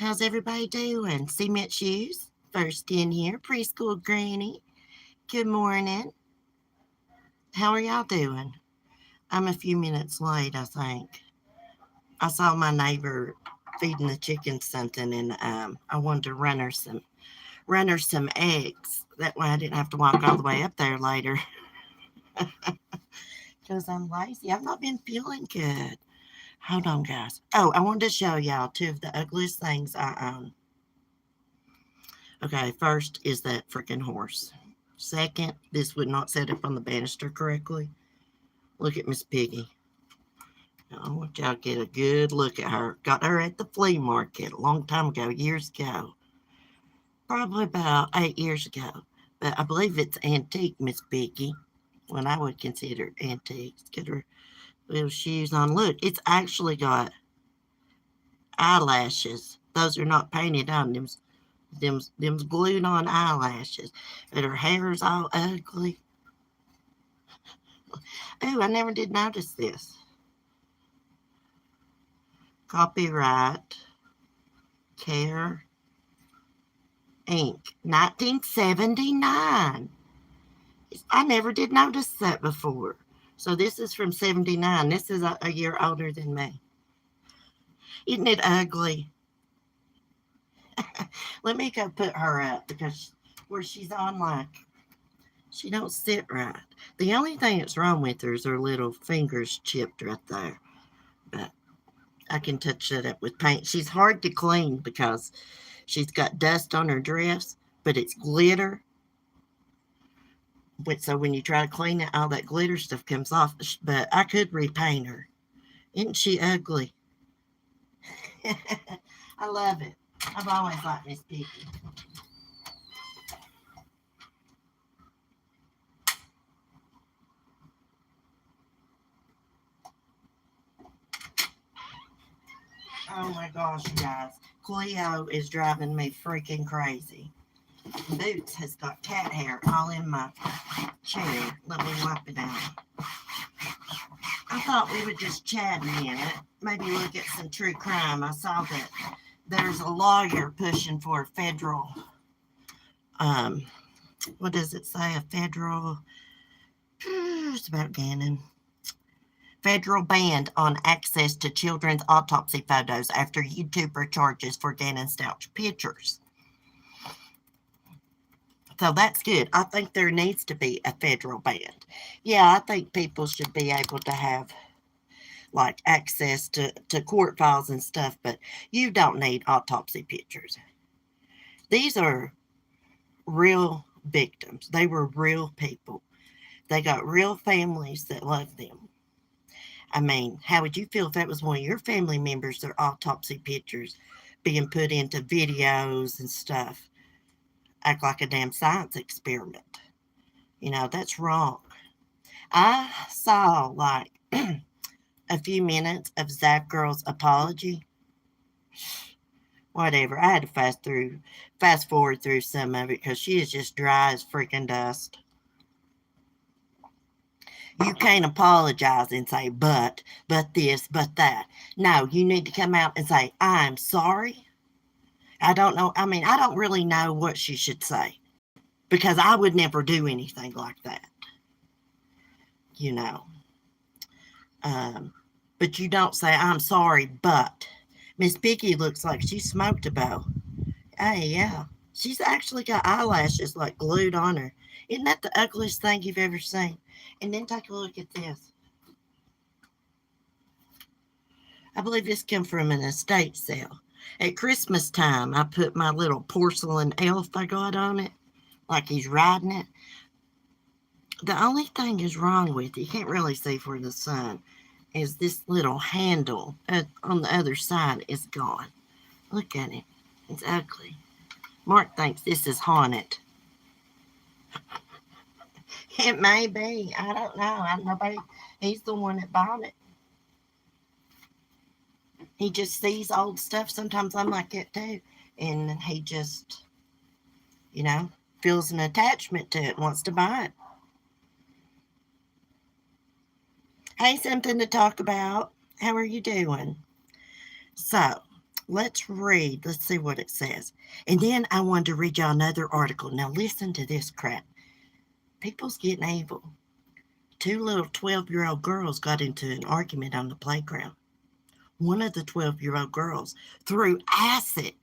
How's everybody doing? Cement shoes. First in here, preschool granny. Good morning. How are y'all doing? I'm a few minutes late, I think. I saw my neighbor feeding the chickens something, and I wanted to run her some eggs. That way, I didn't have to walk all the way up there later because I'm lazy. I've not been feeling good. Hold on, guys. Oh, I wanted to show y'all two of the ugliest things I own. Okay, first is that freaking horse. Second, this would not set up on the banister correctly. Look at Miss Piggy. I want y'all to get a good look at her. Got her at the flea market a long time ago, years ago. Probably about 8 years ago. But I believe it's antique, Miss Piggy. When I would consider antique. Get her little shoes on. Look, it's actually got eyelashes. Those are not painted on. Them's glued on eyelashes. But her hair's all ugly. Oh, I never did notice this. Copyright Care Inc. 1979. I never did notice that before. So this is from 79. This is a year older than me. Isn't it ugly? Let me go put her up because where she's on like she don't sit right. The only thing that's wrong with her is her little fingers chipped right there. But I can touch that up with paint. She's hard to clean because she's got dust on her dress, but it's glitter. So when you try to clean it, all that glitter stuff comes off. But I could repaint her. Isn't she ugly? I love it. I've always liked Miss Piggy. Oh my gosh, you guys. Cleo is driving me freaking crazy. Boots has got cat hair all in my chair. Let me wipe it out. I thought we would just chat a minute. Maybe look at some true crime. I saw that there's a lawyer pushing for a federal, um, what does it say? A federal, it's about Gannon. Federal ban on access to children's autopsy photos after YouTuber charges for Gannon Stouch pictures. So that's good. I think there needs to be a federal ban. Yeah, I think people should be able to have like access to court files and stuff, but you don't need autopsy pictures. These are real victims. They were real people. They got real families that love them. I mean, how would you feel if that was one of your family members, their autopsy pictures being put into videos and stuff? Act like a damn science experiment. That's wrong. I saw like a few minutes of Zap Girl's apology. Whatever. I had to fast forward through some of it because she is just dry as freaking dust. You can't apologize and say, but this, but that. No, you need to come out and say, I'm sorry. I don't know. I mean, I don't really know what she should say because I would never do anything like that. You know. But you don't say, I'm sorry, but. Miss Piggy looks like she smoked a bowl. Hey, yeah. She's actually got eyelashes like glued on her. Isn't that the ugliest thing you've ever seen? And then take a look at this. I believe this came from an estate sale. At Christmas time, I put my little porcelain elf I got on it, like he's riding it. The only thing is wrong with it, you can't really see for the sun, is this little handle on the other side is gone. Look at it. It's ugly. Mark thinks this is haunted. It may be. I don't know. Nobody. He's the one that bought it. He just sees old stuff. Sometimes I'm like that too, and he just, feels an attachment to it, wants to buy it. Hey, something to talk about. How are you doing? So, Let's read. Let's see what it says. And then I wanted to read y'all another article. Now listen to this crap. People's getting evil. Two little 12-year-old girls got into an argument on the playground. One of the 12-year-old girls threw acid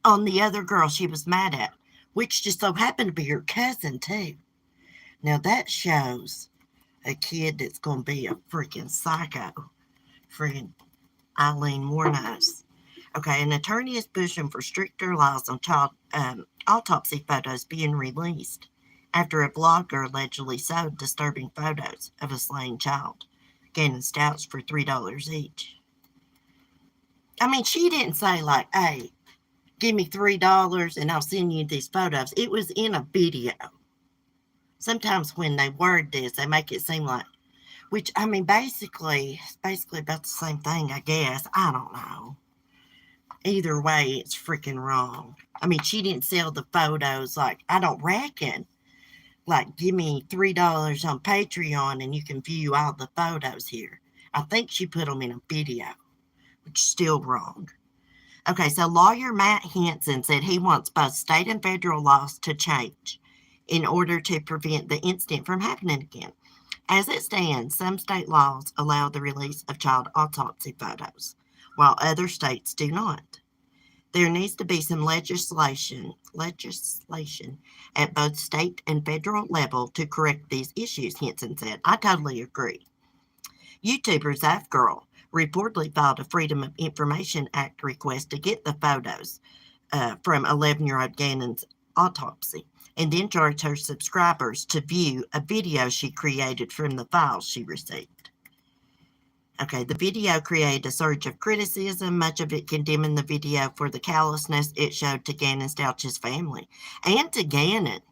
on the other girl she was mad at, which just so happened to be her cousin, too. Now that shows a kid that's going to be a freaking psycho. Freaking Eileen Warnos. Okay, an attorney is pushing for stricter laws on child autopsy photos being released after a blogger allegedly sold disturbing photos of a slain child, gaining stouts for $3 each. I mean, she didn't say, like, hey, give me $3 and I'll send you these photos. It was in a video. Sometimes when they word this, they make it seem like, which, I mean, basically, it's basically about the same thing, I guess. I don't know. Either way, it's freaking wrong. I mean, she didn't sell the photos, like, I don't reckon. Like, give me $3 on Patreon and you can view all the photos here. I think she put them in a video, which is still wrong. Okay, so lawyer Matt Henson said he wants both state and federal laws to change in order to prevent the incident from happening again. As it stands, some state laws allow the release of child autopsy photos, while other states do not. There needs to be some legislation at both state and federal level to correct these issues, Henson said. I totally agree. YouTuber Zaf Girl reportedly filed a Freedom of Information Act request to get the photos from 11-year-old Gannon's autopsy, and then charged her subscribers to view a video she created from the files she received. Okay, the video created a surge of criticism, much of it condemning the video for the callousness it showed to Gannon Stouch's family and to Gannon.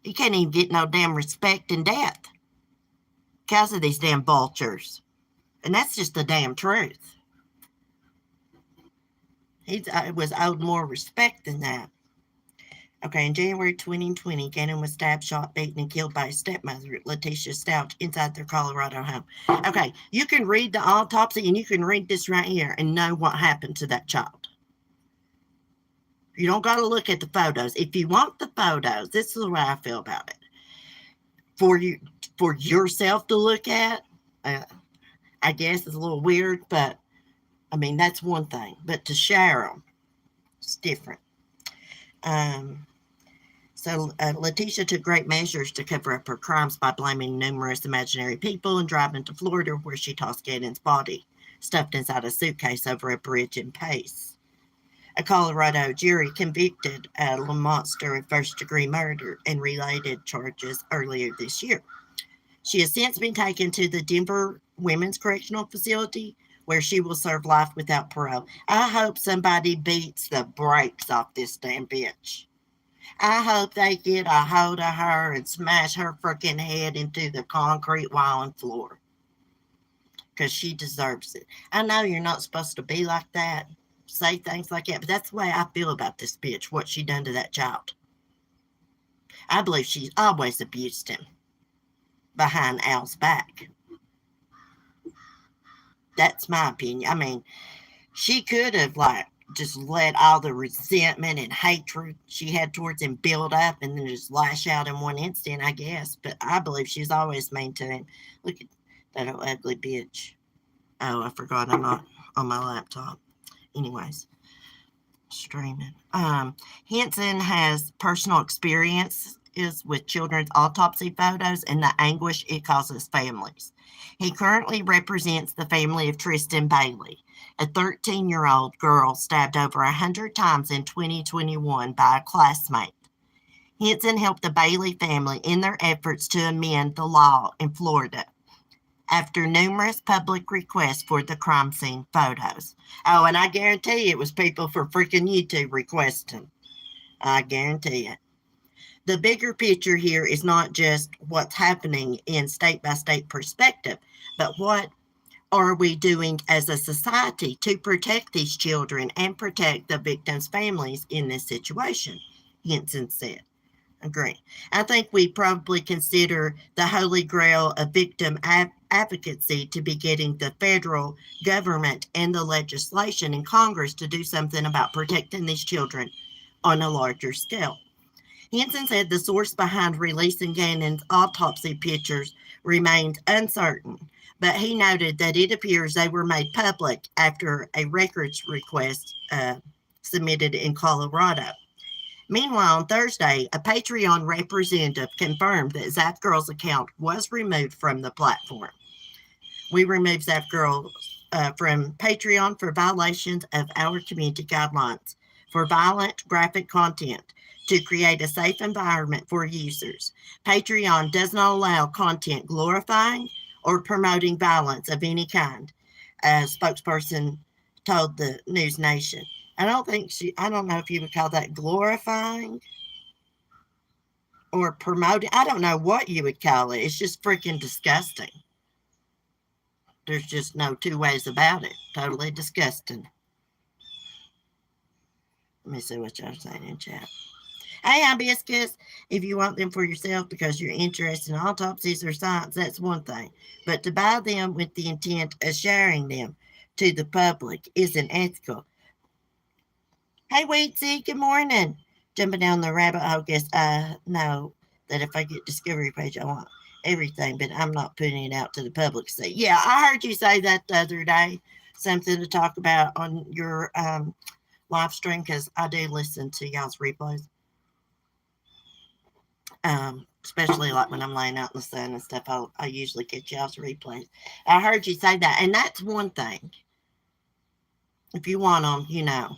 He can't even get no damn respect in death because of these damn vultures. And that's just the damn truth. He was owed more respect than that. Okay, in January 2020, Gannon was stabbed, shot, beaten, and killed by his stepmother, Letitia Stouch, inside their Colorado home. Okay, you can read the autopsy and you can read this right here and know what happened to that child. You don't got to look at the photos. If you want the photos, this is the way I feel about it. For yourself to look at, I guess it's a little weird, but I mean, that's one thing. But to share them, it's different. So Letitia took great measures to cover up her crimes by blaming numerous imaginary people and driving to Florida, where she tossed Gannon's body, stuffed inside a suitcase, over a bridge in Pace. A Colorado jury convicted Lamonster of first-degree murder and related charges earlier this year. She has since been taken to the Denver Women's Correctional Facility, where she will serve life without parole. I hope somebody beats the brakes off this damn bitch. I hope they get a hold of her and smash her freaking head into the concrete wall and floor. Because she deserves it. I know you're not supposed to be like that, say things like that, but that's the way I feel about this bitch, what she done to that child. I believe she's always abused him behind Al's back. That's my opinion. I mean, she could have, like, just let all the resentment and hatred she had towards him build up and then just lash out in one instant, I guess. But I believe she's always mean to him. Look at that old ugly bitch. Oh, I forgot I'm not on my laptop. Anyways, streaming. Henson has personal experience with children's autopsy photos and the anguish it causes families. He currently represents the family of Tristan Bailey, a 13-year-old girl stabbed over 100 times in 2021 by a classmate. Henson helped the Bailey family in their efforts to amend the law in Florida after numerous public requests for the crime scene photos. Oh, and I guarantee it was people from freaking YouTube requesting. I guarantee it. The bigger picture here is not just what's happening in state-by-state perspective, but what are we doing as a society to protect these children and protect the victims' families in this situation, Henson said. Agree. I think we probably consider the holy grail of victim advocacy to be getting the federal government and the legislation in Congress to do something about protecting these children on a larger scale. Henson said the source behind releasing Gannon's autopsy pictures remained uncertain, but he noted that it appears they were made public after a records request submitted in Colorado. Meanwhile, on Thursday, a Patreon representative confirmed that Zap Girl's account was removed from the platform. We removed Zap Girl from Patreon for violations of our community guidelines for violent graphic content to create a safe environment for users. Patreon does not allow content glorifying or promoting violence of any kind, a spokesperson told the News Nation. I don't know if you would call that glorifying or promoting. I don't know what you would call it. It's just freaking disgusting. There's just no two ways about it. Totally disgusting. Let me see what y'all saying in chat. Hey, hibiscus, if you want them for yourself because you're interested in autopsies or science, that's one thing. But to buy them with the intent of sharing them to the public isn't ethical. Hey, Weedsy, good morning. Jumping down the rabbit hole, guess I know that if I get Discovery page, I want everything, but I'm not putting it out to the public to see. Yeah, I heard you say that the other day. Something to talk about on your live stream because I do listen to y'all's replays. Especially like when I'm laying out in the sun and stuff, I usually get y'all's replays. I heard you say that, and that's one thing. If you want them,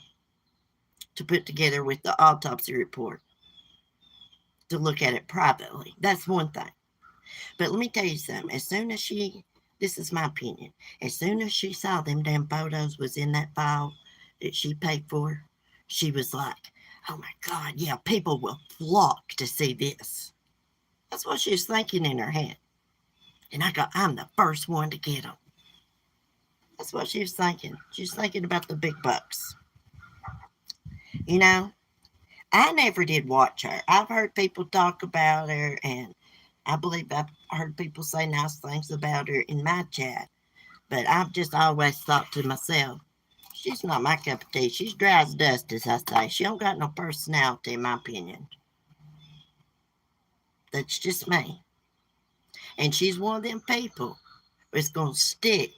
to put together with the autopsy report, to look at it privately. That's one thing. But let me tell you something. As soon as this is my opinion, as soon as she saw them damn photos was in that file that she paid for, she was like, oh my God, yeah, people will flock to see this. That's what she was thinking in her head. And I go, I'm the first one to get them. That's what she was thinking. She was thinking about the big bucks. I never did watch her. I've heard people talk about her, and I believe I've heard people say nice things about her in my chat. But I've just always thought to myself, she's not my cup of tea. She's dry as dust, as I say. She don't got no personality, in my opinion. That's just me. And she's one of them people that's going to stick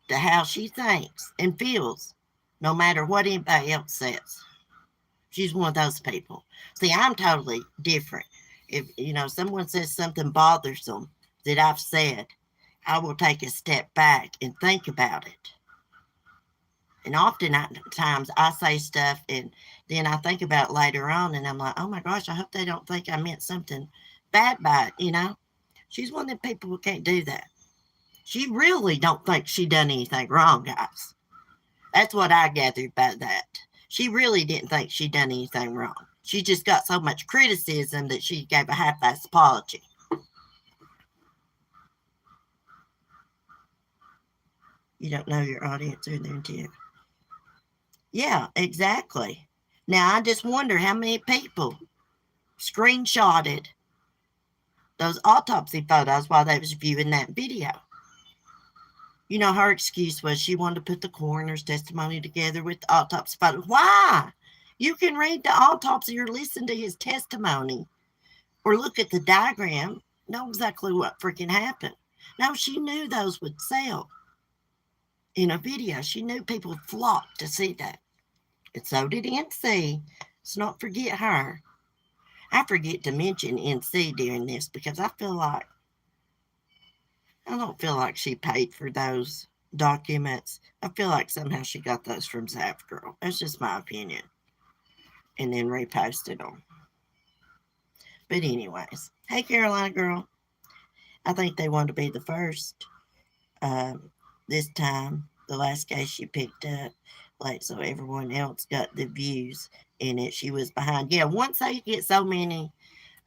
to how she thinks and feels, no matter what anybody else says. She's one of those people. See, I'm totally different. If, someone says something bothersome that I've said, I will take a step back and think about it. And oftentimes I say stuff and then I think about it later on and I'm like, oh my gosh, I hope they don't think I meant something bad by it, She's one of the people who can't do that. She really don't think she done anything wrong, guys. That's what I gathered by that. She really didn't think she done anything wrong. She just got so much criticism that she gave a half-assed apology. You don't know your audience or their intent. Yeah, exactly. Now, I just wonder how many people screenshotted those autopsy photos while they was viewing that video. Her excuse was she wanted to put the coroner's testimony together with the autopsy photo. Why? You can read the autopsy or listen to his testimony or look at the diagram, know exactly what freaking happened. No, she knew those would sell in a video. She knew people would flock to see that. And so did NC. Let's not forget her. I forget to mention NC during this because I don't feel like she paid for those documents. I feel like somehow she got those from Zap Girl. That's just my opinion. And then reposted them. But anyways, hey Carolina girl. I think they wanted to be the first. This time, the last case she picked up, so everyone else got the views in it. She was behind. Yeah, once they get so many,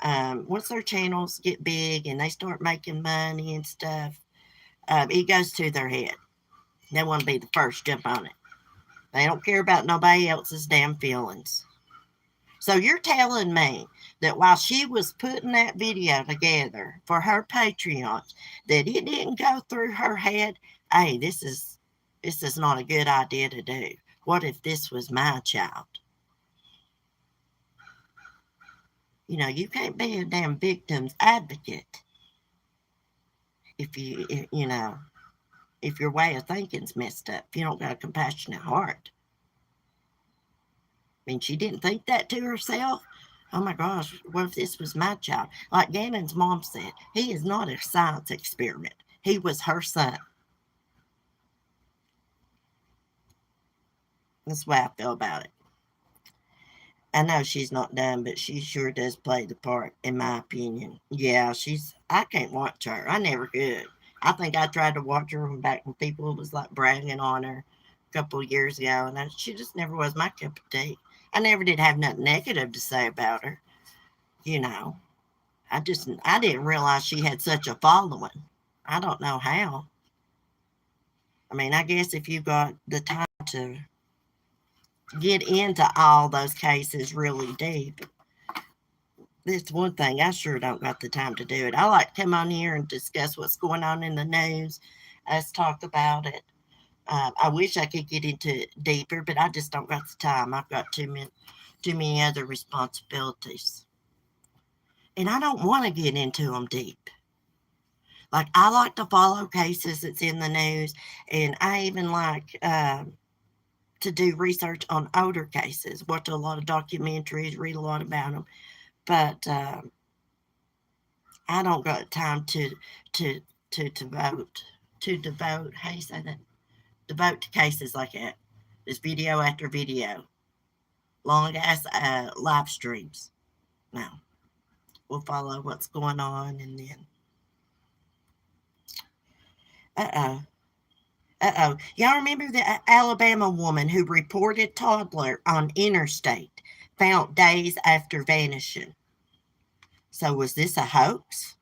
once their channels get big and they start making money and stuff, it goes to their head. They want to be the first jump on it. They don't care about nobody else's damn feelings. So you're telling me that while she was putting that video together for her Patreon, that it didn't go through her head, hey, this is not a good idea to do. What if this was my child? You can't be a damn victim's advocate if your way of thinking's messed up, if you don't got a compassionate heart. I mean, she didn't think that to herself. Oh my gosh, what if this was my child? Like Gannon's mom said, he is not a science experiment. He was her son. That's the way I feel about it. I know she's not done, but she sure does play the part, in my opinion. Yeah, I can't watch her. I never could. I think I tried to watch her from back when people was like bragging on her a couple of years ago, and she just never was my cup of tea. I never did have nothing negative to say about her. You know, I didn't realize she had such a following. I don't know how. I mean, I guess if you got the time to get into all those cases really deep, that's one thing. I sure don't got the time to do it. I like to come on here and discuss what's going on in the news. Us talk about it. I wish I could get into it deeper, but I just don't got the time. I've got too many other responsibilities, and I don't want to get into them deep. Like I like to follow cases that's in the news, and I even like to do research on older cases. Watch a lot of documentaries, read a lot about them, but I don't got time to devote. How you say that? Devote to cases like that. Just video after video, long ass live streams. No, we'll follow what's going on, and then uh oh. Y'all remember the Alabama woman who reported toddler on interstate found days after vanishing? So was this a hoax?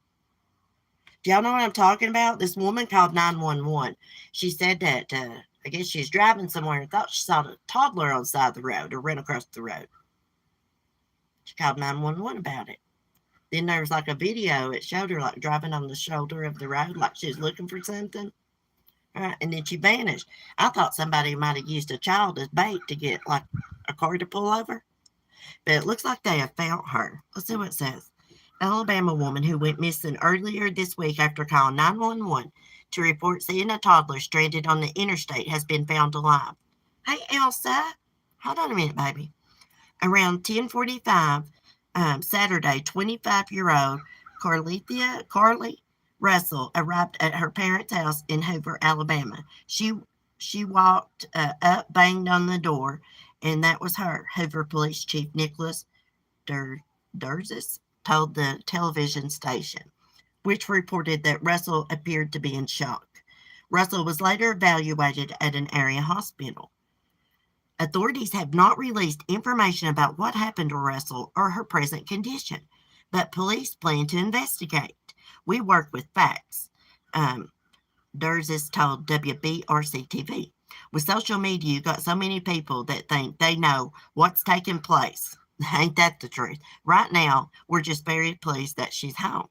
Do y'all know what I'm talking about? This woman called 911. She said that I guess she's driving somewhere and thought she saw a toddler on the side of the road or ran across the road. She called 911 about it. Then there was like a video. It showed her like driving on the shoulder of the road like she was looking for something. And then she vanished. I thought somebody might have used a child as bait to get like a car to pull over. But it looks like they have found her. Let's see what it says. Alabama woman who went missing earlier this week after calling 911 to report seeing a toddler stranded on the interstate has been found alive. Hey, Elsa. Hold on a minute, baby. Around 10:45 Saturday, 25-year-old Carly Russell arrived at her parents' house in Hoover, Alabama. She walked up, banged on the door, and that was her. Hoover Police Chief Nicholas Durzis told the television station, which reported that Russell appeared to be in shock. Russell was later evaluated at an area hospital. Authorities have not released information about what happened to Russell or her present condition, but police plan to investigate. We work with facts, Durzis told WBRC TV. With social media, you got so many people that think they know what's taking place. Ain't that the truth? Right now, we're just very pleased that she's home.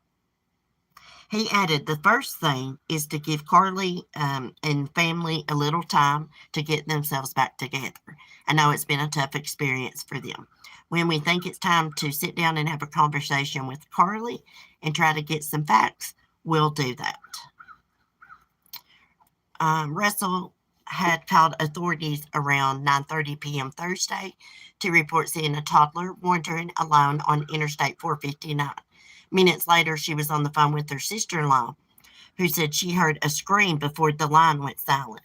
He added, the first thing is to give Carly and family a little time to get themselves back together. I know it's been a tough experience for them. When we think it's time to sit down and have a conversation with Carly and try to get some facts, we'll do that. Russell had called authorities around 9:30 p.m. Thursday to report seeing a toddler wandering alone on Interstate 459. Minutes later, she was on the phone with her sister-in-law, who said she heard a scream before the line went silent.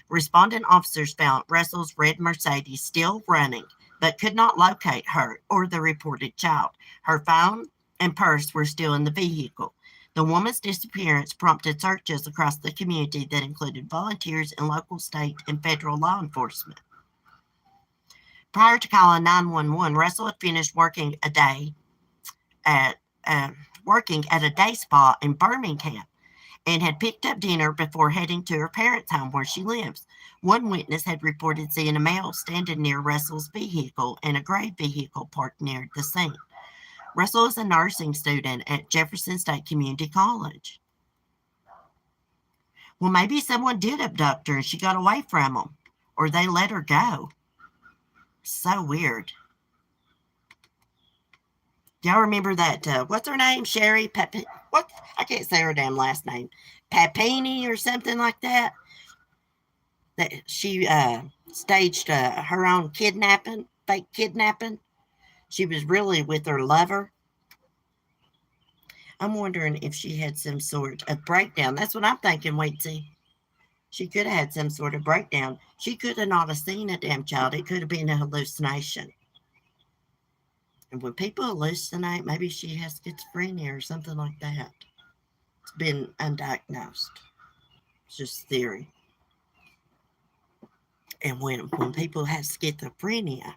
Responding officers found Russell's red Mercedes still running, but could not locate her or the reported child. Her phone and purse were still in the vehicle. The woman's disappearance prompted searches across the community that included volunteers and local, state, and federal law enforcement. Prior to calling 911, Russell had finished working at a day spa in Birmingham and had picked up dinner before heading to her parents' home where she lives. One witness had reported seeing a male standing near Russell's vehicle and a gray vehicle parked near the scene. Russell is a nursing student at Jefferson State Community College. Well, maybe someone did abduct her and she got away from them, or they let her go. So weird. Y'all remember that? What's her name? Sherry? What? I can't say her damn last name. Papini or something like that. That she staged her own kidnapping, fake kidnapping. She was really with her lover. I'm wondering if she had some sort of breakdown. That's what I'm thinking, Waitsy. She could have had some sort of breakdown. She could have not have seen a damn child. It could have been a hallucination. And when people hallucinate, maybe she has schizophrenia or something like that. It's been undiagnosed. It's just theory. And when people have schizophrenia, I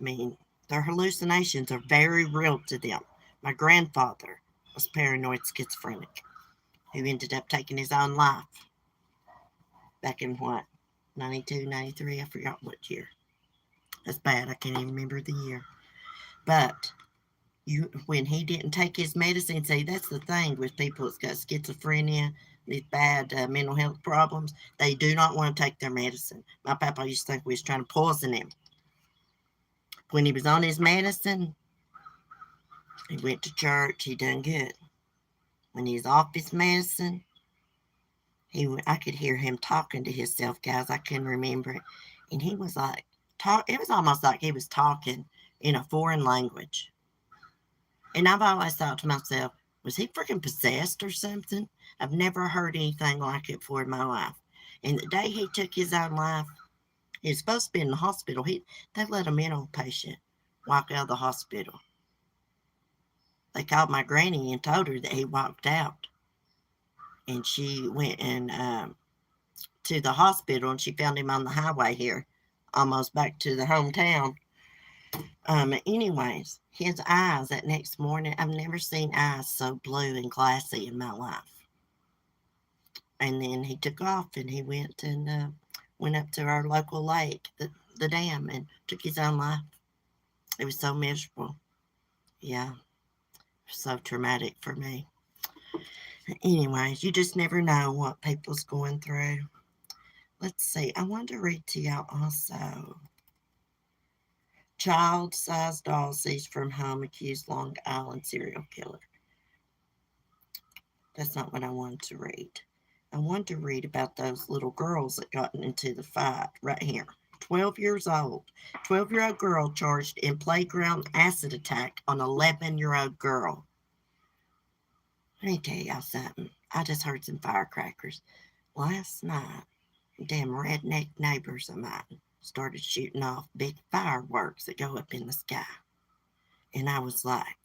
mean, their hallucinations are very real to them. My grandfather was paranoid schizophrenic, who ended up taking his own life back in what, 92, 93? I forgot what year. That's bad. I can't even remember the year. But when he didn't take his medicine, see, that's the thing with people that's got schizophrenia, these bad mental health problems. They do not want to take their medicine. My papa used to think we was trying to poison him. When he was on his medicine, he went to church. He done good. When he was off his medicine, I could hear him talking to himself, guys. I couldn't remember it. And he was like, it was almost like he was talking in a foreign language. And I've always thought to myself, was he freaking possessed or something? I've never heard anything like it before in my life. And the day he took his own life, he was supposed to be in the hospital. They let a mental patient walk out of the hospital. They called my granny and told her that he walked out. And she went to the hospital, and she found him on the highway here, almost back to the hometown. Anyways, his eyes that next morning, I've never seen eyes so blue and glassy in my life. And then he took off and he went up to our local lake, the dam, and took his own life. It was so miserable. Yeah, so traumatic for me. Anyways, you just never know what people's going through. Let's see. I wanted to read to y'all also. Child-sized doll seized from home, accused Long Island serial killer. That's not what I wanted to read. I wanted to read about those little girls that got into the fight right here. 12 years old. 12-year-old girl charged in playground acid attack on 11-year-old girl. Let me tell y'all something. I just heard some firecrackers. Last night, damn redneck neighbors of mine started shooting off big fireworks that go up in the sky. And I was like,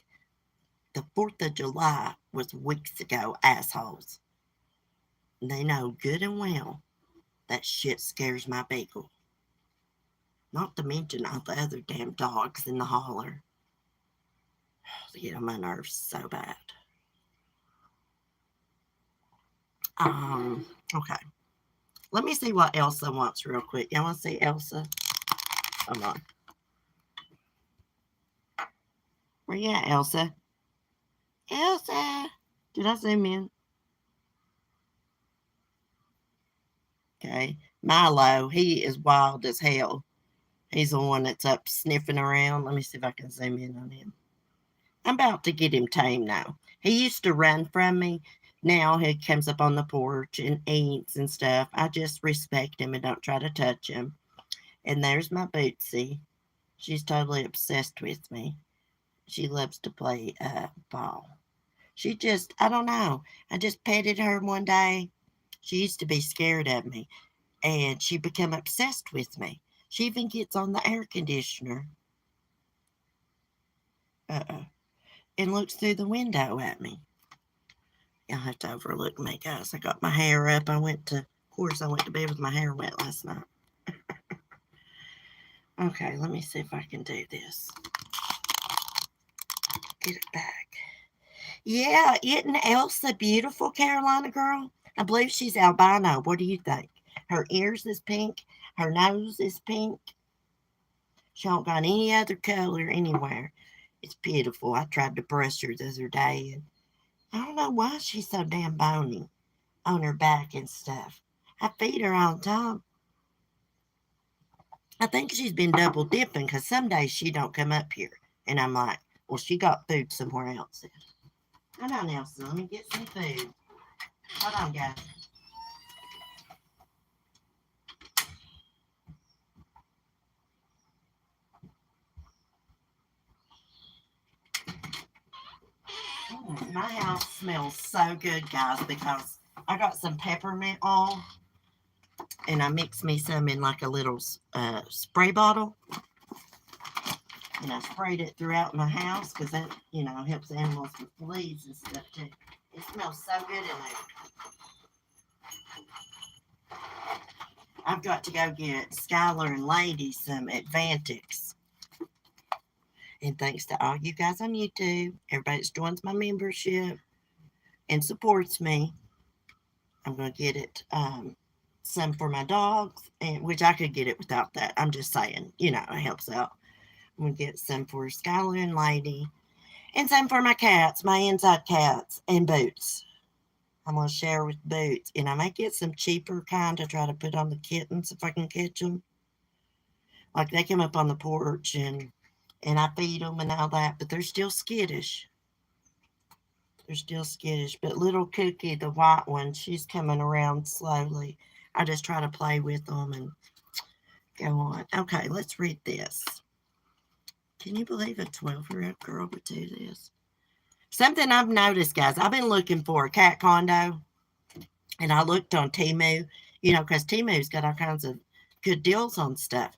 the 4th of July was weeks ago, assholes. They know good and well that shit scares my beagle. Not to mention all the other damn dogs in the holler. They get on my nerves so bad. Okay. Let me see what Elsa wants real quick. Y'all want to see Elsa? Hold on. Where you at, Elsa? Elsa! Did I zoom in? Okay. Milo, he is wild as hell. He's the one that's up sniffing around. Let me see if I can zoom in on him. I'm about to get him tamed now. He used to run from me. Now he comes up on the porch and eats and stuff. I just respect him and don't try to touch him. And there's my Bootsy. She's totally obsessed with me. She loves to play ball. She just, I don't know. I just petted her one day. She used to be scared of me. And she became obsessed with me. She even gets on the air conditioner. And looks through the window at me. Y'all have to overlook me, guys. I got my hair up. I went to bed with my hair wet last night. Okay, let me see if I can do this. Get it back. Yeah, isn't Elsa beautiful, Carolina girl? I believe she's albino. What do you think? Her ears is pink. Her nose is pink. She don't got any other color anywhere. It's beautiful. I tried to brush her the other day, and I don't know why she's so damn bony on her back and stuff. I feed her all the time. I think she's been double dipping because some days she don't come up here. And I'm like, well, she got food somewhere else. Hold on, Elsa. Let me get some food. Hold on, guys. My house smells so good, guys, because I got some peppermint oil and I mixed me some in like a little spray bottle. And I sprayed it throughout my house because that, helps animals with fleas and stuff too. It smells so good in there. I've got to go get Skylar and Lady some Advantix. And thanks to all you guys on YouTube, everybody that joins my membership and supports me, I'm going to get it some for my dogs, and which I could get it without that. I'm just saying, it helps out. I'm going to get some for Skylar and Lady, and some for my cats, my inside cats, and Boots. I'm going to share with Boots, and I might get some cheaper kind to try to put on the kittens if I can catch them. Like they come up on the porch and I feed them and all that, but they're still skittish. They're still skittish. But little Cookie, the white one, she's coming around slowly. I just try to play with them and go on. Okay, let's read this. Can you believe a 12-year-old girl would do this? Something I've noticed, guys. I've been looking for a cat condo, and I looked on Temu, because Temu's got all kinds of good deals on stuff.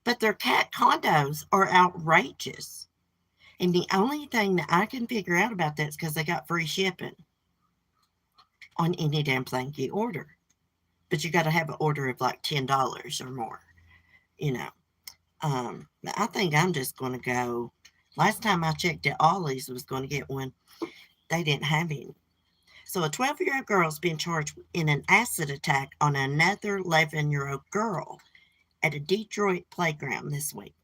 But their cat condos are outrageous. And the only thing that I can figure out about that is because they got free shipping on any damn thing you order. But you got to have an order of like $10 or more, you know. But I think I'm just going to go. Last time I checked at Ollie's, was going to get one. They didn't have any. So a 12-year-old girl's been charged in an acid attack on another 11-year-old girl at a Detroit playground this week.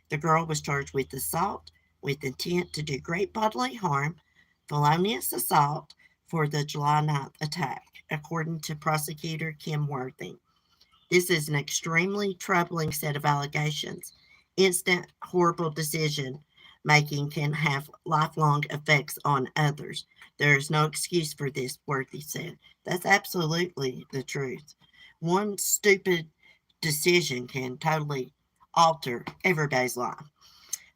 The girl was charged with assault with intent to do great bodily harm, felonious assault for the July 9th attack, according to prosecutor Kim Worthing. This is an extremely troubling set of allegations. Instant, horrible decision making can have lifelong effects on others. There is no excuse for this, Worthy said. That's absolutely the truth. One stupid decision can totally alter everybody's life.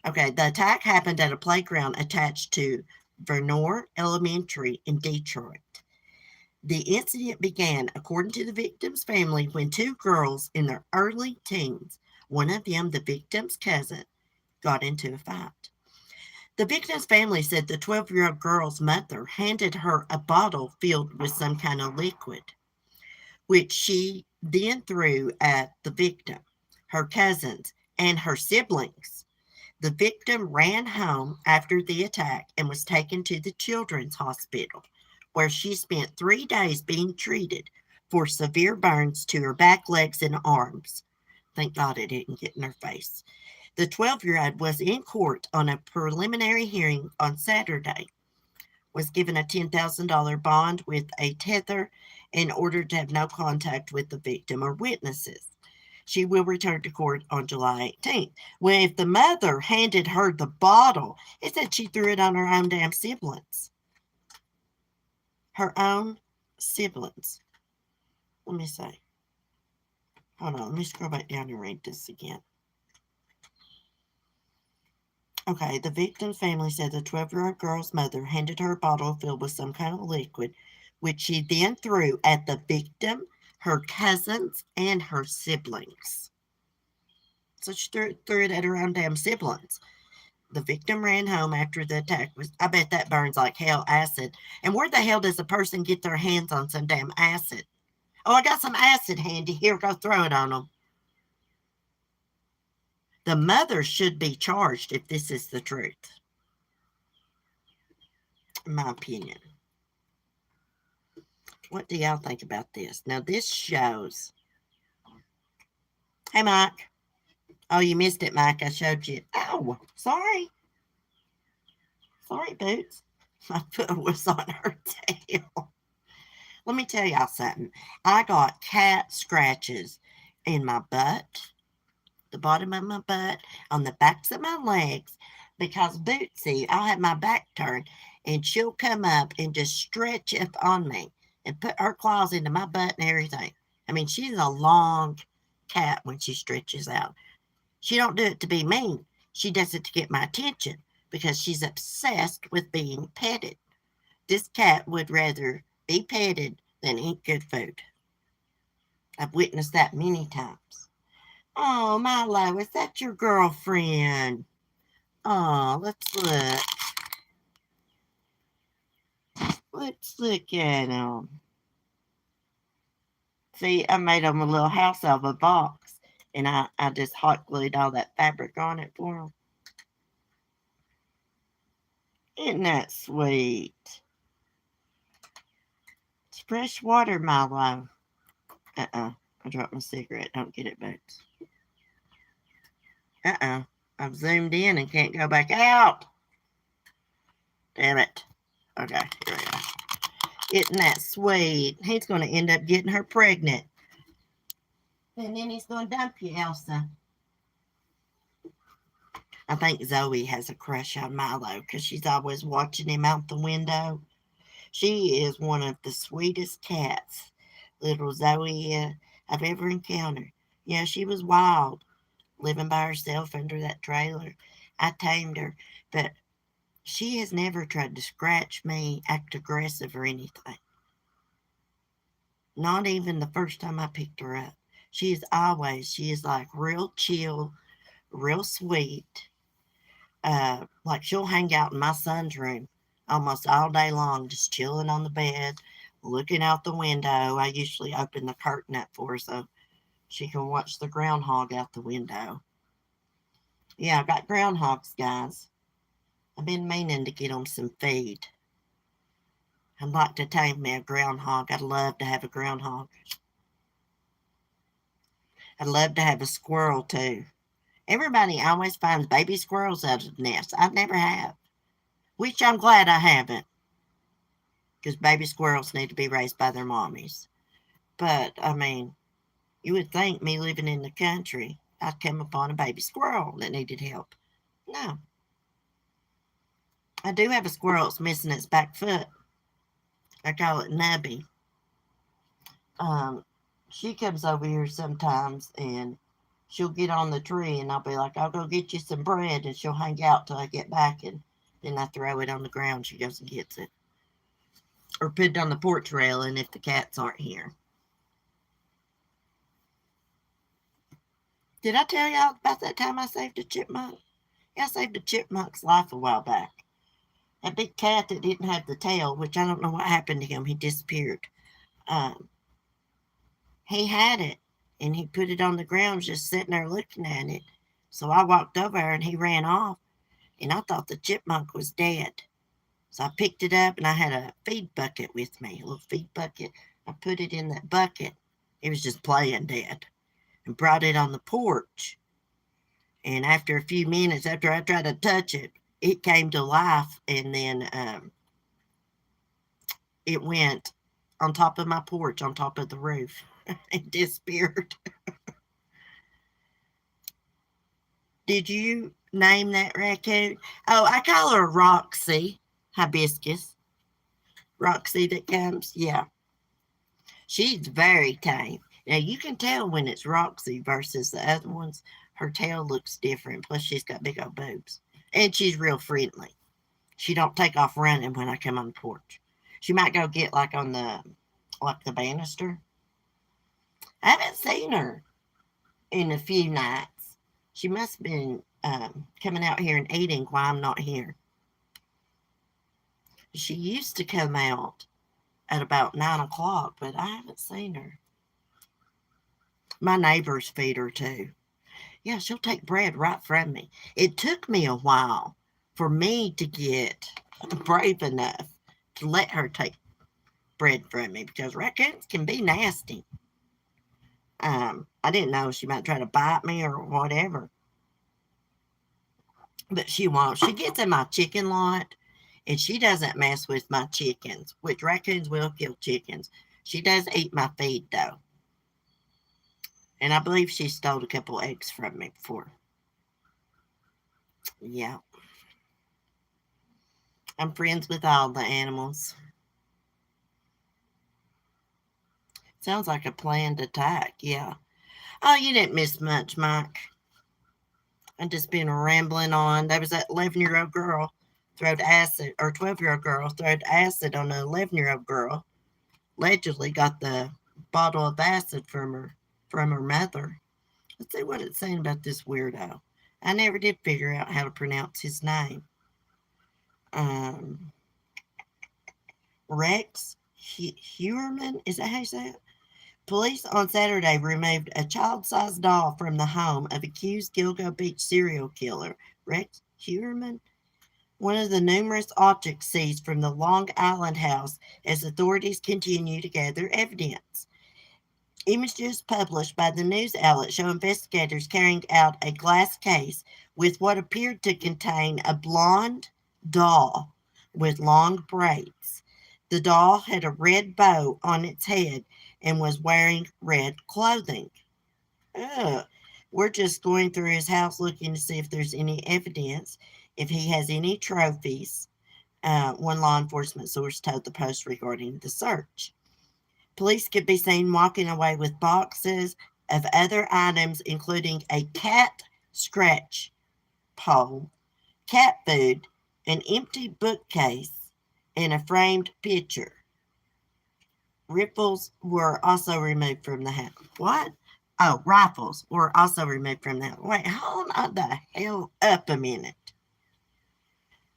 Okay, the attack happened at a playground attached to Vernor Elementary in Detroit. The incident began, according to the victim's family, when two girls in their early teens, one of them the victim's cousin, got into a fight. The victim's family said the 12-year-old girl's mother handed her a bottle filled with some kind of liquid, which she then threw at the victim, her cousins, and her siblings. The victim ran home after the attack and was taken to the children's hospital, where she spent 3 days being treated for severe burns to her back, legs, and arms. Thank God it didn't get in her face. The 12-year-old was in court on a preliminary hearing on Saturday, was given a $10,000 bond with a tether in order to have no contact with the victim or witnesses. She will return to court on July 18th. Well, if the mother handed her the bottle, it said she threw it on her own damn siblings. Her own siblings. Let me see. Hold on, let me scroll back down and read this again. Okay, the victim's family said the 12-year-old girl's mother handed her a bottle filled with some kind of liquid, which she then threw at the victim, her cousins, and her siblings. So she threw it at her own damn siblings. The victim ran home after the attack. I bet that burns like hell, acid. And where the hell does a person get their hands on some damn acid? Oh, I got some acid handy. Here, go throw it on them. The mother should be charged if this is the truth. in my opinion. What do y'all think about this? Now, this shows. Hey, Mike. Oh, you missed it, Mike. I showed you. Oh, sorry. Sorry, Boots. My foot was on her tail. Let me tell y'all something. I got cat scratches in my butt, the bottom of my butt, on the backs of my legs, because Bootsy, I'll have my back turned, and she'll come up and just stretch up on me and put her claws into my butt and everything. I mean, she's a long cat when she stretches out. She don't do it to be mean. She does it to get my attention because she's obsessed with being petted. This cat would rather be petted than eat good food. I've witnessed that many times. Oh, Milo, is that your girlfriend? Oh, let's look. Let's look at them. See, I made them a little house out of a box, and I just hot glued all that fabric on it for them. Isn't that sweet? It's fresh water, Milo. I dropped my cigarette. Don't get it, Boots. I've zoomed in and can't go back out. Damn it. Okay, here we go. Isn't that sweet? He's going to end up getting her pregnant. And then he's going to dump you, Elsa. I think Zoe has a crush on Milo because she's always watching him out the window. She is one of the sweetest cats, little Zoe, I've ever encountered. Yeah, she was wild, living by herself under that trailer. I tamed her, but she has never tried to scratch me, act aggressive, or anything. Not even the first time I picked her up. She is like real chill, real sweet. Like she'll hang out in my son's room almost all day long, just chilling on the bed, looking out the window. I usually open the curtain up for her so she can watch the groundhog out the window. Yeah, I got groundhogs, guys. I've been meaning to get them some feed. I'd like to tame me a groundhog. I'd love to have a groundhog. I'd love to have a squirrel too. Everybody always finds baby squirrels out of nests. I never have, which I'm glad I haven't, because baby squirrels need to be raised by their mommies. But, I mean, you would think me living in the country, I'd come upon a baby squirrel that needed help. No. I do have a squirrel that's missing its back foot. I call it Nubby. She comes over here sometimes and she'll get on the tree and I'll be like, I'll go get you some bread, and she'll hang out till I get back, and then I throw it on the ground. She goes and gets it. Or put it on the porch railing if the cats aren't here. Did I tell y'all about that time I saved a chipmunk? Yeah, I saved a chipmunk's life a while back. A big cat that didn't have the tail, which I don't know what happened to him. He disappeared. He had it, and he put it on the ground, just sitting there looking at it. So I walked over and he ran off, and I thought the chipmunk was dead. So I picked it up, and I had a feed bucket with me, a little feed bucket. I put it in that bucket. It was just playing dead, and brought it on the porch. And after a few minutes, after I tried to touch it, it came to life, and then it went on top of my porch, on top of the roof. It disappeared. Did you name that raccoon? Oh, I call her Roxy Hibiscus. Roxy that comes, yeah. She's very tame. Now, you can tell when it's Roxy versus the other ones. Her tail looks different. Plus, she's got big old boobs. And she's real friendly. She don't take off running when I come on the porch. She might go get like the banister. I haven't seen her in a few nights. She must have been coming out here and eating while I'm not here. She used to come out at about 9 o'clock, but I haven't seen her. My neighbors feed her too. Yeah, she'll take bread right from me. It took me a while for me to get brave enough to let her take bread from me because raccoons can be nasty. I didn't know she might try to bite me or whatever, but she won't. She gets in my chicken lot and she doesn't mess with my chickens, which raccoons will kill chickens. She does eat my feed though. And I believe she stole a couple eggs from me before. Yeah. I'm friends with all the animals. Sounds like a planned attack. Yeah. Oh, you didn't miss much, Mike. I've just been rambling on. There was that 11-year-old girl throwed acid, or 12-year-old girl throwed acid on an 11-year-old girl. Allegedly got the bottle of acid from her mother. Let's see what it's saying about this weirdo. I never did figure out how to pronounce his name. Um, Rex Hewerman, is that how you say it? Police on Saturday removed a child-sized doll from the home of accused Gilgo Beach serial killer Rex Hewerman, one of the numerous objects seized from the Long Island house as authorities continue to gather evidence. Images published by the news outlet show investigators carrying out a glass case with what appeared to contain a blonde doll with long braids. The doll had a red bow on its head and was wearing red clothing. Ugh. We're just going through his house looking to see if there's any evidence, if he has any trophies, one law enforcement source told the Post regarding the search. Police could be seen walking away with boxes of other items, including a cat scratch pole, cat food, an empty bookcase, and a framed picture. Rifles were also removed from the house. What? Oh, rifles were also removed from the house. Wait, hold on the hell up a minute.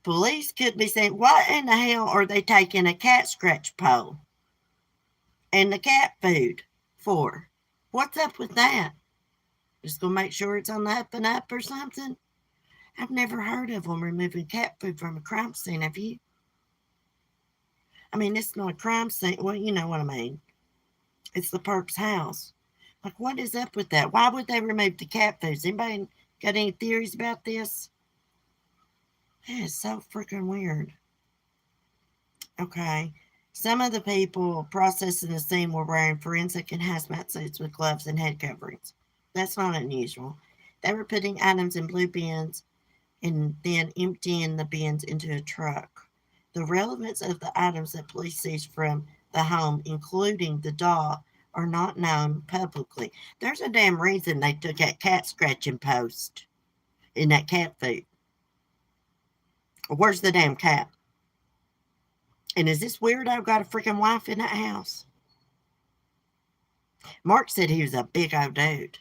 Police could be saying, what in the hell are they taking a cat scratch pole and the cat food for? What's up with that? Just gonna make sure it's on the up and up or something? I've never heard of them removing cat food from a crime scene, have you? I mean, it's not a crime scene. Well, you know what I mean. It's the perp's house. Like, what is up with that? Why would they remove the cat foods? Anybody got any theories about this? That is so freaking weird. Okay. Some of the people processing the scene were wearing forensic and hazmat suits with gloves and head coverings. That's not unusual. They were putting items in blue bins and then emptying the bins into a truck. The relevance of the items that police seized from the home, including the doll, are not known publicly. There's a damn reason they took that cat scratching post in that cat food. Where's the damn cat? And is this weirdo got a freaking wife in that house? Mark said he was a big old dude.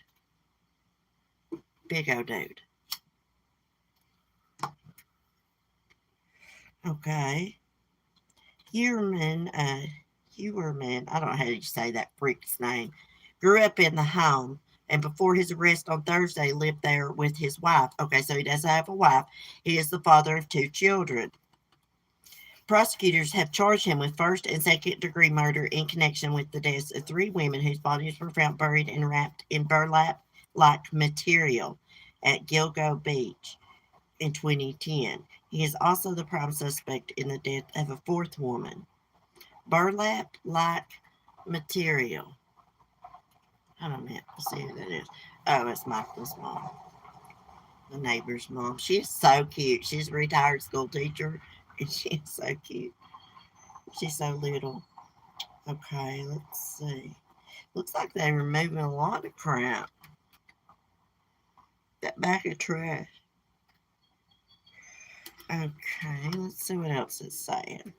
Big old dude. Okay. Hewerman, I don't know how you say that freak's name, grew up in the home and before his arrest on Thursday lived there with his wife. Okay, so he does have a wife. He is the father of 2 children. Prosecutors have charged him with first and second degree murder in connection with the deaths of 3 women whose bodies were found buried and wrapped in burlap-like material at Gilgo Beach in 2010. He is also the prime suspect in the death of a 4th woman. Burlap-like material. I don't know. Let's see who that is. Oh, it's Michael's mom. The neighbor's mom. She is so cute. She's a retired school teacher, and she is so cute. She's so little. Okay, let's see. Looks like they're removing a lot of crap. That bag of trash. Okay, let's see what else it's saying.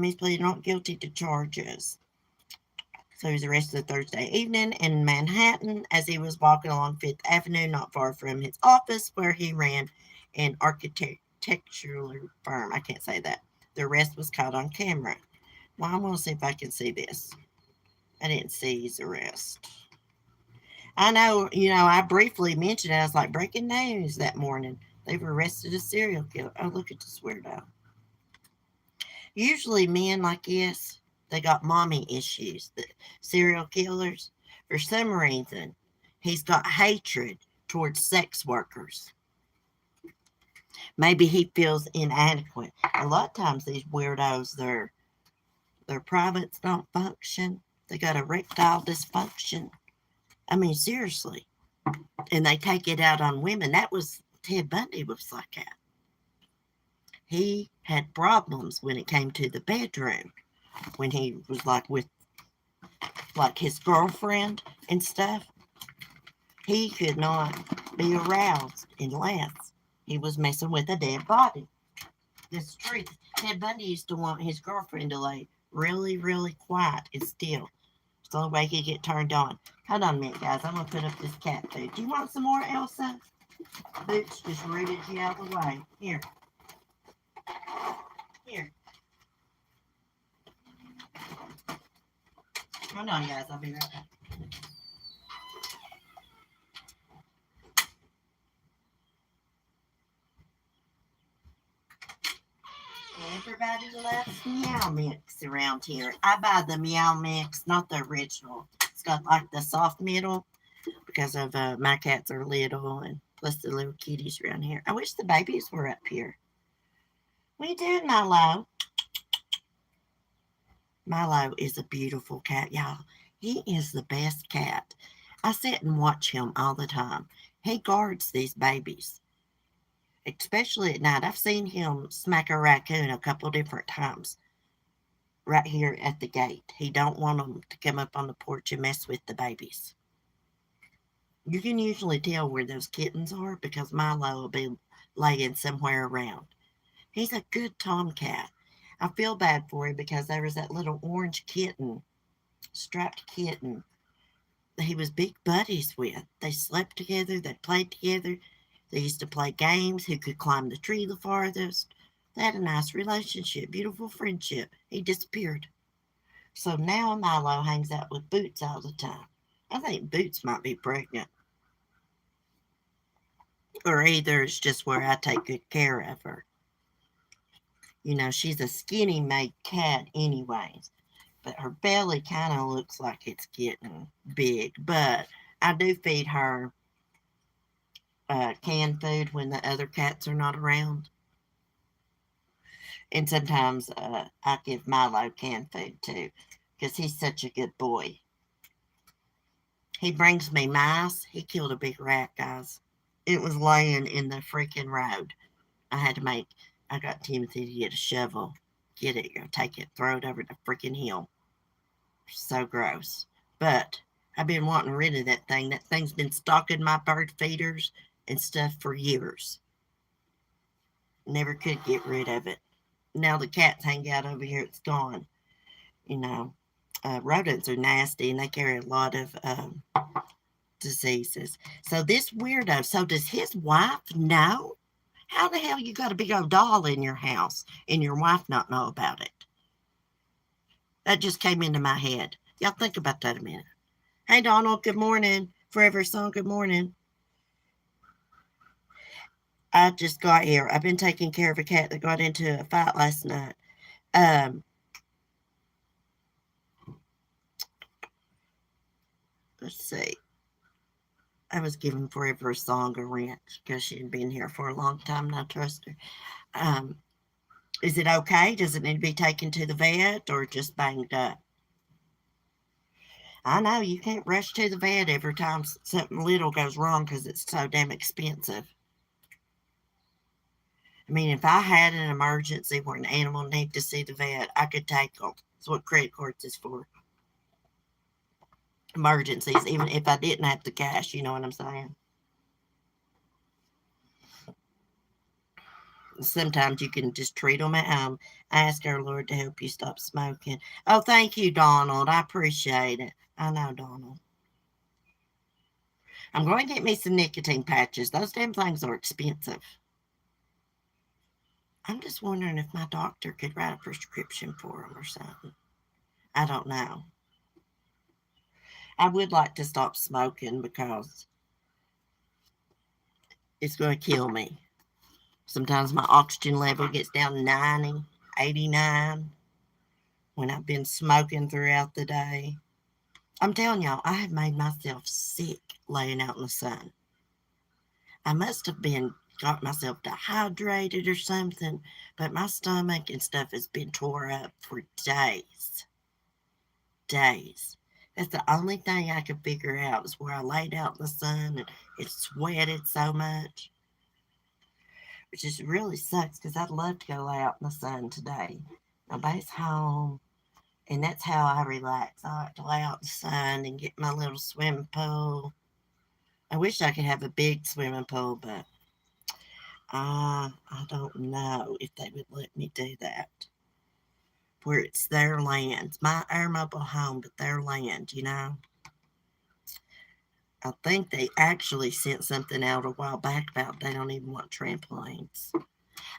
He's pleaded not guilty to charges. So he was arrested Thursday evening in Manhattan as he was walking along 5th Avenue, not far from his office, where he ran an architectural firm. I can't say that. The arrest was caught on camera. Well, I'm going to see if I can see this. I didn't see his arrest. I know, I briefly mentioned it. I was like, breaking news that morning. They've arrested a serial killer. Oh, look at this weirdo. Usually men like this, they got mommy issues. The serial killers, for some reason, he's got hatred towards sex workers. Maybe he feels inadequate. A lot of times these weirdos, their privates don't function. They got erectile dysfunction. I mean, seriously. And they take it out on women. That was Ted Bundy was like that. He had problems when it came to the bedroom. When he was like with like his girlfriend and stuff, he could not be aroused unless he was messing with a dead body. This is true. Ted Bundy used to want his girlfriend to lay really, really quiet and still. It's the only way he could get turned on. Hold on a minute, guys. I'm going to put up this cat food. Do you want some more, Elsa? Boots just rooted you out of the way. Here. Here. Hold on, guys. I'll be right back. Everybody loves Meow Mix around here. I buy the Meow Mix, not the original. It's got like the soft middle because of my cats are little and plus the little kitties around here. I wish the babies were up here. What you doing, Milo? Milo is a beautiful cat, y'all. He is the best cat. I sit and watch him all the time. He guards these babies, especially at night. I've seen him smack a raccoon a couple different times right here at the gate. He don't want them to come up on the porch and mess with the babies. You can usually tell where those kittens are because Milo will be laying somewhere around. He's a good tomcat. I feel bad for him because there was that little orange kitten, striped kitten, that he was big buddies with. They slept together, they played together, they used to play games, who could climb the tree the farthest. They had a nice relationship, beautiful friendship. He disappeared. So now Milo hangs out with Boots all the time. I think Boots might be pregnant. Or either it's just where I take good care of her. You know, she's a skinny made cat anyways. But her belly kind of looks like it's getting big. But I do feed her canned food when the other cats are not around. And sometimes I give Milo canned food too, because he's such a good boy. He brings me mice. He killed a big rat, guys. It was laying in the freaking road. I got Timothy to get a shovel, get it, take it, throw it over the freaking hill. So gross. But I've been wanting rid of that thing. That thing's been stalking my bird feeders and stuff for years. Never could get rid of it. Now the cats hang out over here, it's gone. You know, rodents are nasty and they carry a lot of diseases. So this weirdo, so does his wife know? How the hell you got a big old doll in your house and your wife not know about it? That just came into my head. Y'all think about that a minute. Hey, Donald, good morning. Forever Song, good morning. I just got here. I've been taking care of a cat that got into a fight last night. Let's see. I was giving Forever Song a wrench because she had been here for a long time and I trust her. Is it okay? Does it need to be taken to the vet or just banged up? I know you can't rush to the vet every time something little goes wrong because it's so damn expensive. I mean, if I had an emergency where an animal needed to see the vet, I could take them. That's what credit cards is for. Emergencies, even if I didn't have the cash, you know what I'm saying? Sometimes you can just treat them at home. Ask our Lord to help you stop smoking. Oh, thank you, Donald. I appreciate it. I know, Donald. I'm going to get me some nicotine patches. Those damn things are expensive. I'm just wondering if my doctor could write a prescription for them or something. I don't know. I would like to stop smoking because it's going to kill me. Sometimes my oxygen level gets down to 90, 89 when I've been smoking throughout the day. I'm telling y'all, I have made myself sick laying out in the sun. I must have been got myself dehydrated or something, but my stomach and stuff has been tore up for days. Days. That's the only thing I could figure out is where I laid out in the sun and it sweated so much, which just really sucks because I'd love to go lay out in the sun today. Nobody's home, and that's how I relax. I like to lay out in the sun and get my little swimming pool. I wish I could have a big swimming pool, but I don't know if they would let me do that. Where it's their land. It's my our mobile home, but their land, you know. I think they actually sent something out a while back about they don't even want trampolines.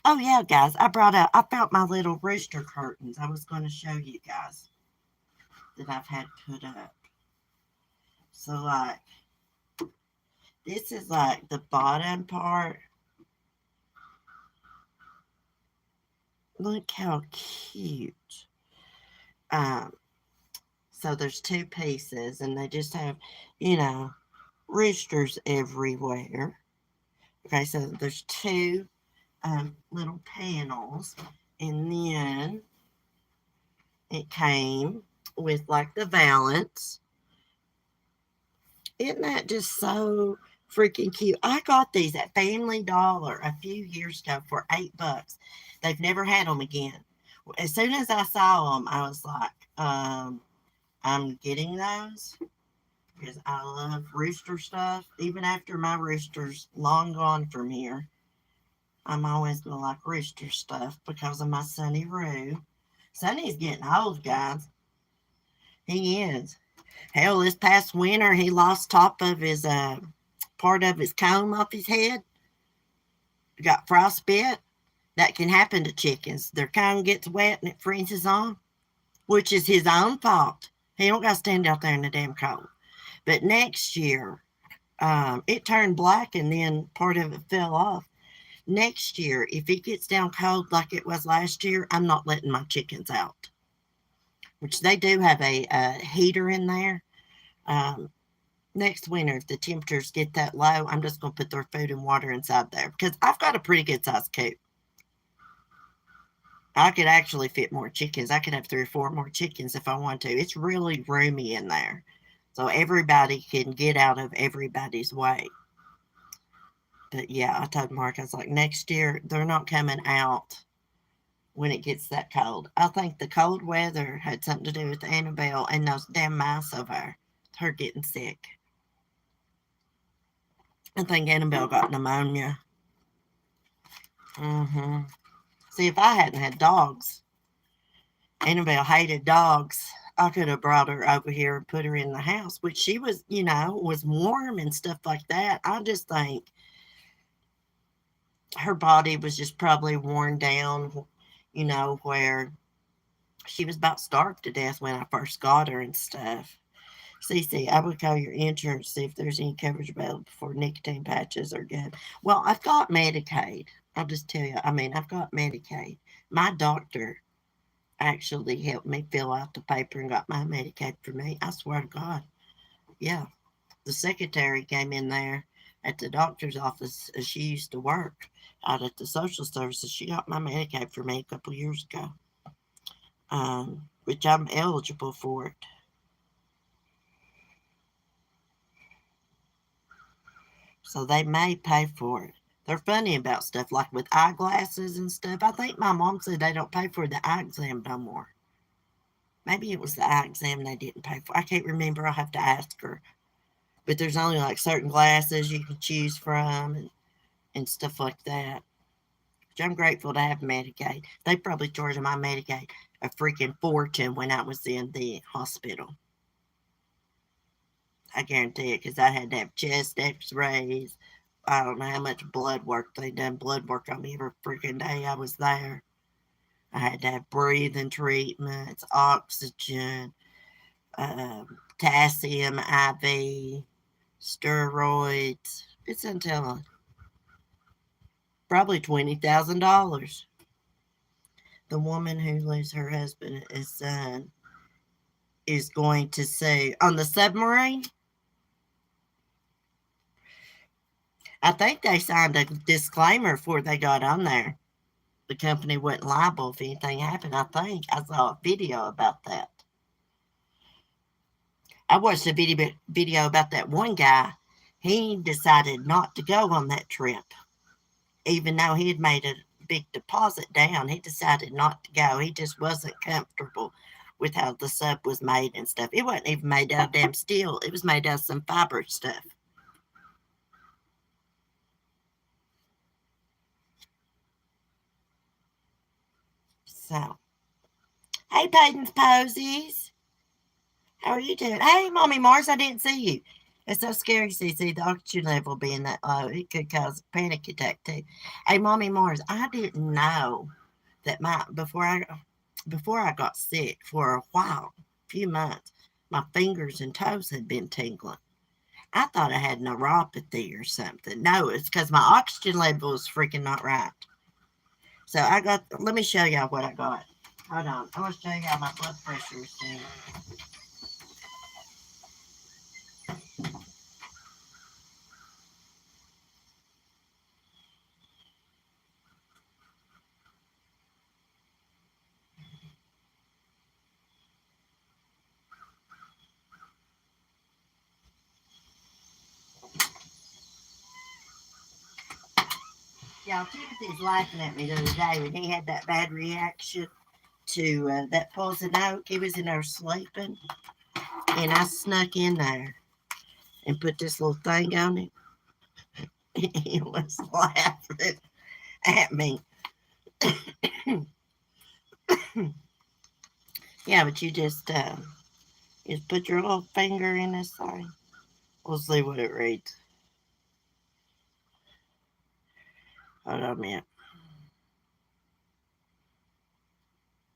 Oh yeah, guys, I found my little rooster curtains. I was going to show you guys that I've had put up. So like, this is like the bottom part. Look how cute. Um, so there's two pieces, and they just have, you know, roosters everywhere. Okay, so there's two little panels, and then it came with like the valance. Isn't that just so freaking cute? I got these at Family Dollar a few years ago for $8. They've never had them again. As soon as I saw them, I was like, I'm getting those because I love rooster stuff. Even after my rooster's long gone from here, I'm always gonna like rooster stuff because of my Sonny Roo. Sonny's getting old, guys. He is. Hell, this past winter he lost top of his part of his comb off his head. Got frostbite. That can happen to chickens. Their comb gets wet and it freezes on, which is his own fault. He don't got to stand out there in the damn cold. But next year, it turned black and then part of it fell off. Next year, if it gets down cold like it was last year, I'm not letting my chickens out. Which they do have a heater in there. Um, Next winter, if the temperatures get that low, I'm just going to put their food and water inside there because I've got a pretty good sized coop. I could actually fit more chickens. I could have 3 or 4 more chickens if I want to. It's really roomy in there. So everybody can get out of everybody's way. But yeah, I told Mark, I was like, next year, they're not coming out when it gets that cold. I think the cold weather had something to do with Annabelle and those damn mice over her. Her getting sick. I think Annabelle got pneumonia. Mm-hmm. See, if I hadn't had dogs, Annabelle hated dogs. I could have brought her over here and put her in the house, which she was, you know, was warm and stuff like that. I just think her body was just probably worn down, you know, where she was about starved to death when I first got her and stuff. CC, I would call your insurance, see if there's any coverage available for nicotine patches or good. Well, I've got Medicaid. I'll just tell you, I've got Medicaid. My doctor actually helped me fill out the paper and got my Medicaid for me. I swear to God. Yeah. The secretary came in there at the doctor's office. She used to work out at the social services. She got my Medicaid for me a couple years ago, which I'm eligible for it. So they may pay for it. They're funny about stuff like with eyeglasses and stuff. I think my mom said they don't pay for the eye exam no more. Maybe it was the eye exam they didn't pay for. I can't remember. I'll have to ask her. But there's only like certain glasses you can choose from and stuff like that. Which I'm grateful to have Medicaid. They probably charged my Medicaid a freaking fortune when I was in the hospital. I guarantee it because I had to have chest x-rays. I don't know how much blood work they done blood work on me every freaking day I was there. I had to have breathing treatments, oxygen, potassium IV, steroids. It's until Probably $20,000. The woman who loses her husband and son is going to sue on the submarine. I think they signed a disclaimer before they got on there. The company wasn't liable if anything happened. I think I saw a video about that. I watched a video about that one guy. He decided not to go on that trip, even though he had made a big deposit down. He decided not to go. He just wasn't comfortable with how the sub was made and stuff. It wasn't even made out of damn steel. It was made out of some fiber stuff. So, hey, Peyton's Posies. How are you doing? Hey, Mommy Mars, I didn't see you. It's so scary, CC, the oxygen level being that low. It could cause a panic attack, too. Hey, Mommy Mars, I didn't know that before I got sick for a while, a few months, my fingers and toes had been tingling. I thought I had neuropathy or something. No, it's because my oxygen level was freaking not right. So let me show y'all what I got. Hold on. I want to show y'all my blood pressure soon. Y'all, Timothy's laughing at me the other day when he had that bad reaction to that poison oak. He was in there sleeping, and I snuck in there and put this little thing on him. He was laughing at me. Yeah, but you just put your little finger in this thing. We'll see what it reads. Hold on a minute.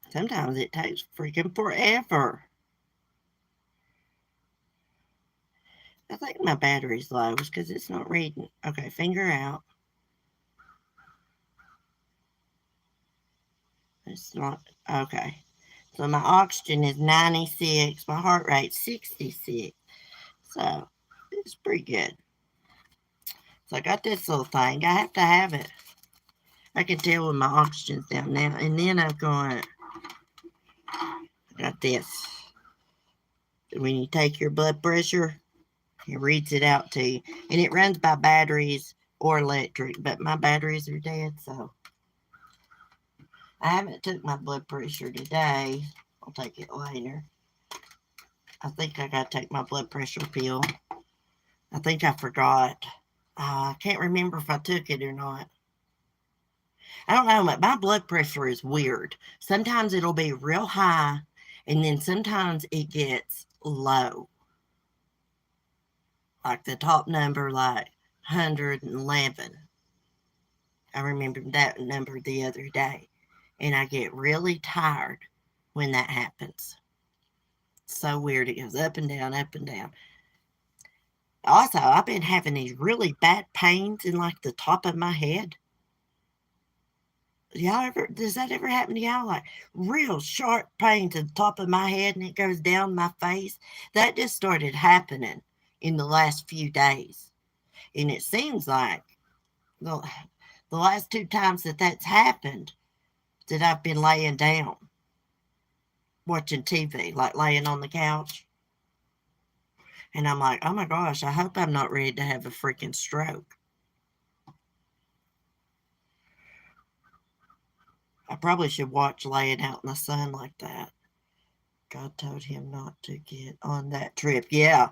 Sometimes it takes freaking forever. I think my battery's low because it's not reading. Okay, finger out. It's not. Okay. So my oxygen is 96. My heart rate's 66. So it's pretty good. So I got this little thing. I have to have it. I can tell when my oxygen's down now. And then I got this. When you take your blood pressure, it reads it out to you. And it runs by batteries or electric. But my batteries are dead, so I haven't took my blood pressure today. I'll take it later. I think I got to take my blood pressure pill. I think I forgot. I can't remember if I took it or not. I don't know, but my blood pressure is weird. Sometimes it'll be real high, and then sometimes it gets low. Like the top number, like 111. I remember that number the other day. And I get really tired when that happens. It's so weird. It goes up and down, up and down. Also, I've been having these really bad pains in like the top of my head. Does that ever happen to y'all? Like real sharp pains at the top of my head and it goes down my face? That just started happening in the last few days. And it seems like the last two times that's happened that I've been laying down watching TV, like laying on the couch. And I'm like, oh my gosh, I hope I'm not ready to have a freaking stroke. I probably should watch laying out in the sun like that. God told him not to get on that trip. Yeah.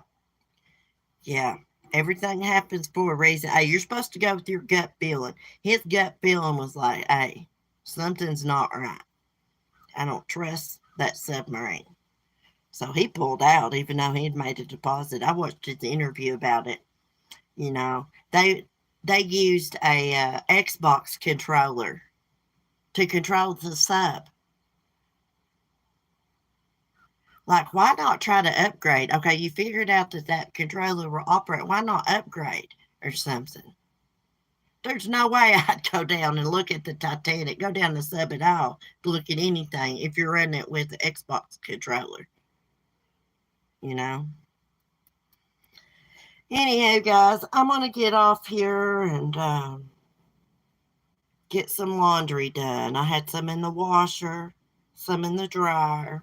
Yeah. Everything happens for a reason. Hey, you're supposed to go with your gut feeling. His gut feeling was like, hey, something's not right. I don't trust that submarine. So he pulled out, even though he had made a deposit. I watched his interview about it. You know, they used a Xbox controller to control the sub. Like, why not try to upgrade? Okay, you figured out that controller will operate. Why not upgrade or something? There's no way I'd go down and look at the Titanic, go down the sub at all to look at anything if you're running it with the Xbox controller, you know? Anyhow, guys, I'm going to get off here and get some laundry done. I had some in the washer, some in the dryer.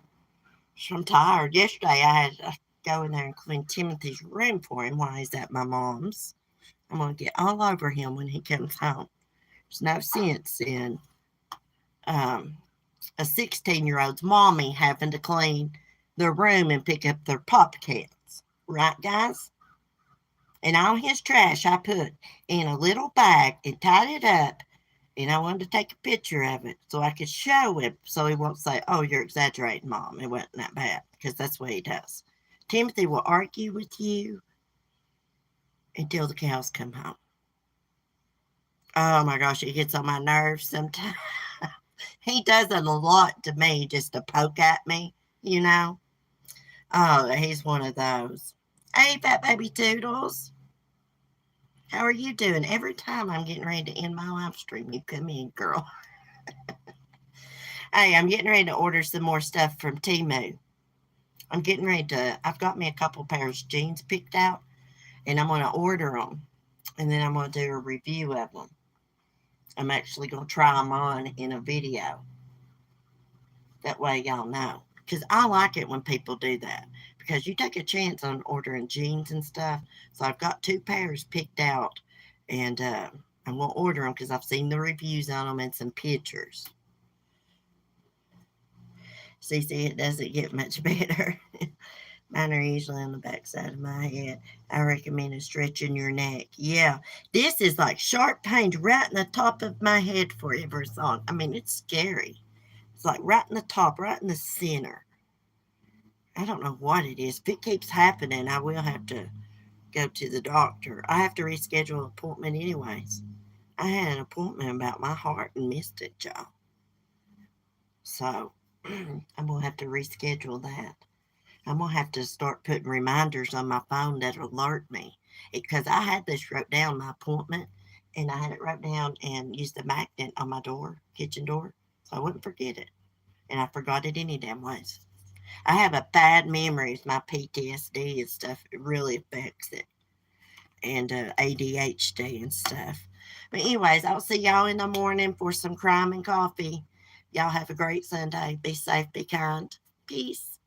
So I'm tired. Yesterday, I had to go in there and clean Timothy's room for him while he's at my mom's. I'm going to get all over him when he comes home. There's no sense in um, a 16-year-old's mommy having to clean their room and pick up their pop cans. Right, guys? And all his trash I put in a little bag and tied it up. And I wanted to take a picture of it so I could show him so he won't say, oh, you're exaggerating, Mom. It wasn't that bad, because that's what he does. Timothy will argue with you until the cows come home. Oh my gosh, it gets on my nerves sometimes. He does it a lot to me just to poke at me, you know. Oh, he's one of those. Hey, Fat Baby Toodles. How are you doing? Every time I'm getting ready to end my live stream, you come in, girl. Hey, I'm getting ready to order some more stuff from Temu. I've got me a couple pairs of jeans picked out, and I'm going to order them, and then I'm going to do a review of them. I'm actually going to try them on in a video. That way y'all know. Because I like it when people do that. Because you take a chance on ordering jeans and stuff. So I've got 2 pairs picked out. And I'm going to order them because I've seen the reviews on them and some pictures. See, it doesn't get much better. Mine are usually on the back side of my head. I recommend stretching your neck. Yeah, this is like sharp pains right in the top of my head for every song. I mean, it's scary. It's like right in the top, right in the center. I don't know what it is. If it keeps happening, I will have to go to the doctor. I have to reschedule an appointment anyways. I had an appointment about my heart and missed it, y'all. So I'm going to have to reschedule that. I'm going to have to start putting reminders on my phone that alert me. Because I had this wrote down, my appointment, and I had it wrote down and used the magnet on my door, kitchen door, so I wouldn't forget it. And I forgot it any damn ways. I have a bad memory with my PTSD and stuff. It really affects it. And ADHD and stuff. But anyways, I'll see y'all in the morning for some crime and coffee. Y'all have a great Sunday. Be safe, be kind. Peace.